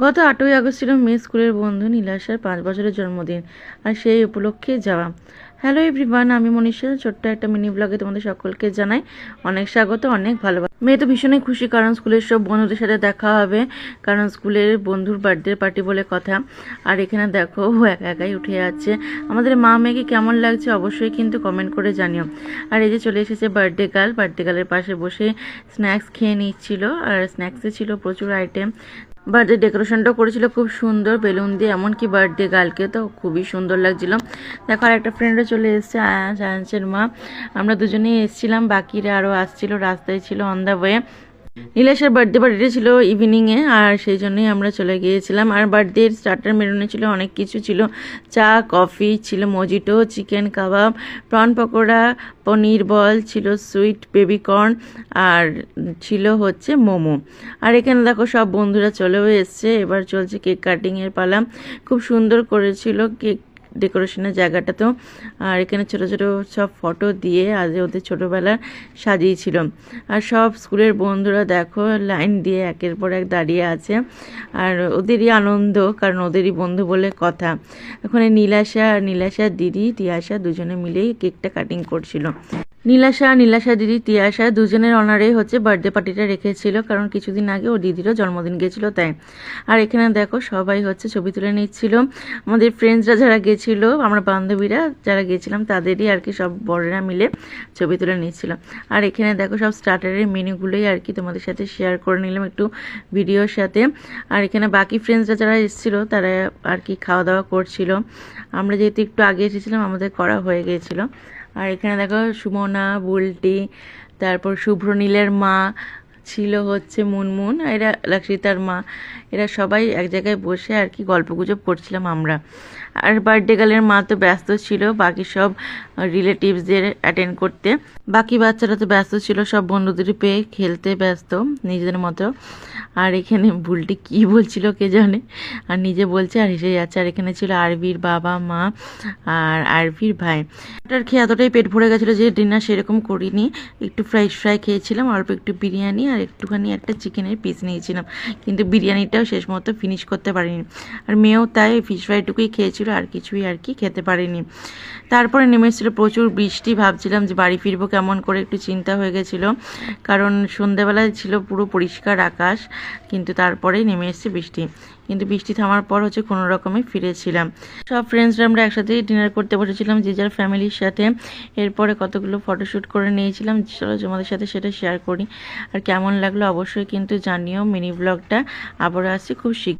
গত 8ই আগস্ট ছিল মেয়ের স্কুলের বন্ধু নীলাশার 5 বছরের জন্মদিন, আর সেই উপলক্ষে যাওয়া। হ্যালো এভরিওয়ান, আমি মনীষা। ছোট্ট একটা মিনি ব্লগে তোমাদের সকলকে জানাই অনেক স্বাগত, অনেক ভালোবাসা। মেয়ে তো ভীষণই খুশি, কারণ স্কুলের সব বন্ধুদের সাথে দেখা হবে, কারণ স্কুলের বন্ধুর বার্থডে পার্টি বলে কথা। আর এখানে দেখো ও একা একাই উঠে যাচ্ছে। আমাদের মা মেয়েকে কেমন লাগছে অবশ্যই কিন্তু কমেন্ট করে জানিও। আর এই যে চলে এসেছে বার্থডে গার্লের পাশে বসে স্ন্যাক্স খেয়ে নিচ্ছিল, আর স্ন্যাক্সে ছিল প্রচুর আইটেম। বার্থডে ডেকোরেশনটাও করেছিল খুব সুন্দর বেলুন দিয়ে, এমনকি বার্থডে গার্লকে তো খুবই সুন্দর লাগছিল। দেখো আর একটা ফ্রেন্ডও চলে এসেছে, আয়ান্সের মা। আমরা দুজনেই এসেছিলাম, বাকিরা আরও আসছিল, রাস্তায় ছিল অন দ্য ওয়ে। নীলেশের বার্থডে ছিল ইভিনিংয়ে, আর সেই জন্যই আমরা চলে গিয়েছিলাম। আর বার্থডের স্টার্টার মেনুনে ছিল অনেক কিছু, ছিল চা, কফি, ছিল মজিটো, চিকেন কাবাব, প্রন পকোড়া, পনির বল, ছিল সুইট বেবিকর্ন, আর ছিল হচ্ছে মোমো। আর এখানে দেখো সব বন্ধুরা চলেও এসছে। এবার চলছে কেক কাটিংয়ের পালা। খুব সুন্দর করেছিল কেক ডেকোরেশনের জায়গাটাতেও। আর এখানে ছোট ছোট সব ফটো দিয়ে আজ ওদের ছোটোবেলার সাজিয়েছিল। আর সব স্কুলের বন্ধুরা দেখো লাইন দিয়ে একের পর এক দাঁড়িয়ে আছে, আর ওদেরই আনন্দ, কারণ ওদেরই বন্ধু বলে কথা। ওখানে নীলাশার দিদি তিয়াশা দুজনে মিলেই কেকটা কাটিং করছিল। নীলাশা দিদি তিয়াশা দুজনের অনারেই হচ্ছে বার্থডে পার্টিটা রেখেছিল, কারণ কিছুদিন আগে ওর দিদিরও জন্মদিন গেছিল তাই। আর এখানে দেখো সবাই হচ্ছে ছবি তুলে নিচ্ছিল। আমাদের ফ্রেন্ডসরা যারা গেছিল, আমরা বান্ধবীরা যারা গেছিলাম তাদেরই আর কি সব বড়রা মিলে ছবি তুলে নিচ্ছিল। আর এখানে দেখো সব স্টার্টারের মেনুগুলোই আর কি তোমাদের সাথে শেয়ার করে নিলাম একটু ভিডিওর সাথে। আর এখানে বাকি ফ্রেন্ডসরা যারা এসেছিল তারা আর কি খাওয়া দাওয়া করছিল। আমরা যেহেতু একটু আগে এসেছিলাম আমাদের করা হয়ে গিয়েছিল। আর এখানে দেখো সুমনা, বুলটি, তারপর শুভ্রনীলের মা ছিল হচ্ছে মুনমুন, এরা লাক্ষিতার মা, এরা সবাই এক জায়গায় বসে আর কি গল্পগুজব করছিলাম আমরা। আর বার্থডে গার্লের মা তো ব্যস্ত ছিল বাকি সব রিলেটিভসদের অ্যাটেন্ড করতে। বাকি বাচ্চারা তো ব্যস্ত ছিল সব বন্ধুদের পেয়ে খেলতে ব্যস্ত নিজেদের মতো। আর এখানে বুলটি কি বলছিল কে জানে, আর নিজে বলছে আর হেসে যাচ্ছে। আর এখানে ছিল আরভির বাবা মা আর আরভির ভাই। এটার খেয়ে এতটাই পেট ভরে গেছিলো যে ডিনার সেরকম করিনি, একটু ফ্রাই খেয়েছিলাম, অল্প একটু বিরিয়ানি আর একটুখানি একটা চিকেনের পিস নিয়েছিলাম, কিন্তু বিরিয়ানিটাও শেষ মতো ফিনিশ করতে পারিনি। আর মেয়েও তাই ফিশ ফ্রাইটুকুই খেয়েছিল, আর কিছুই আর কি খেতে পারিনি। তারপরে নেমে এসেছিলো প্রচুর বৃষ্টি, ভাবছিলাম যে বাড়ি ফিরবো কেমন করে, একটু চিন্তা হয়ে গেছিলো, কারণ সন্ধ্যাবেলায় ছিল পুরো পরিষ্কার আকাশ, কিন্তু তারপরেই নেমে এসেছে বৃষ্টি। কিন্তু বৃষ্টি থামার পর হচ্ছে কোনো রকমে ফিরেছিলাম। সব ফ্রেন্ডসরা আমরা একসাথেই ডিনার করতে বসেছিলাম যে যার ফ্যামিলির সাথে। এরপরে কতগুলো ফটোশ্যুট করে নিয়েছিলাম, চলো তোমাদের সাথে সেটা শেয়ার করি। আর কেমন লাগলো অবশ্যই কিন্তু জানিও। মিনি ব্লগটা আবারও আসছি খুব শীঘ্র।